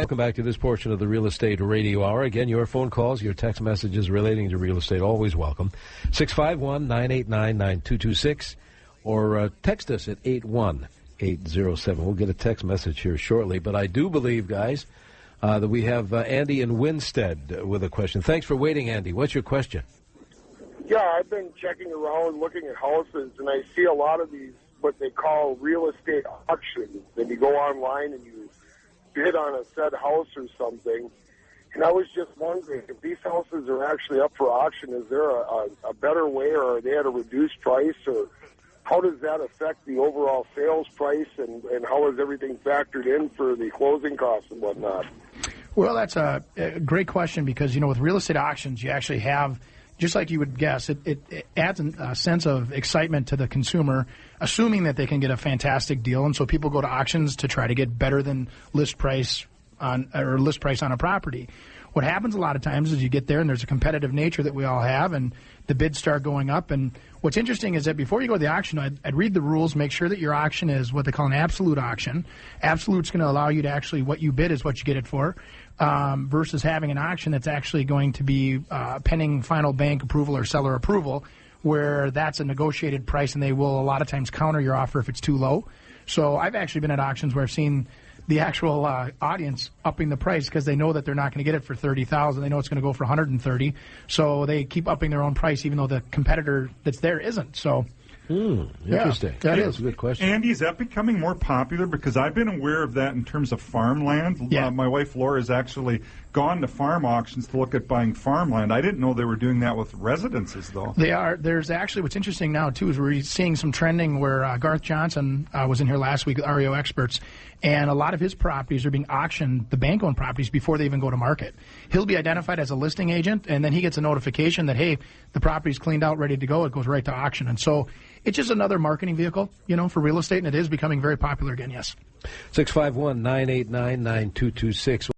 welcome back to this portion of the Real Estate Radio Hour. Again, your phone calls, your text messages relating to real estate, always welcome. 651-989-9226 or text us at 81807. We'll get a text message here shortly. But I do believe, guys, that we have Andy in Winstead with a question. Thanks for waiting, Andy. What's your question? Yeah, I've been checking around looking at houses, and I see a lot of these, what they call real estate auctions. Then you go online and you bid on a said house or something. And I was just wondering, if these houses are actually up for auction, is there a better way, or are they at a reduced price, or how does that affect the overall sales price, and how is everything factored in for the closing costs and whatnot? Well, that's a great question because, with real estate auctions, you actually have, just like you would guess, it adds a sense of excitement to the consumer, assuming that they can get a fantastic deal. And so people go to auctions to try to get better than list price on a property. What happens a lot of times is you get there and there's a competitive nature that we all have, and the bids start going up. And what's interesting is that before you go to the auction, I'd read the rules, make sure that your auction is what they call an absolute auction. Absolute's going to allow you to actually, what you bid is what you get it for, versus having an auction that's actually going to be pending final bank approval or seller approval, where that's a negotiated price, and they will a lot of times counter your offer if it's too low. So I've actually been at auctions where I've seen the actual audience upping the price because they know that they're not going to get it for $30,000. They know it's going to go for $130,000, so they keep upping their own price even though the competitor that's there isn't. So. Interesting. Yeah, that is a good question. Andy, is that becoming more popular? Because I've been aware of that in terms of farmland. Yeah. My wife Laura has actually gone to farm auctions to look at buying farmland. I didn't know they were doing that with residences, though. They are. There's actually, what's interesting now, too, is we're seeing some trending where Garth Johnson was in here last week with REO Experts, and a lot of his properties are being auctioned, the bank-owned properties, before they even go to market. He'll be identified as a listing agent, and then he gets a notification that, hey, the property's cleaned out, ready to go. It goes right to auction. And so it's just another marketing vehicle, for real estate, and it is becoming very popular again, yes. 651-989-9226.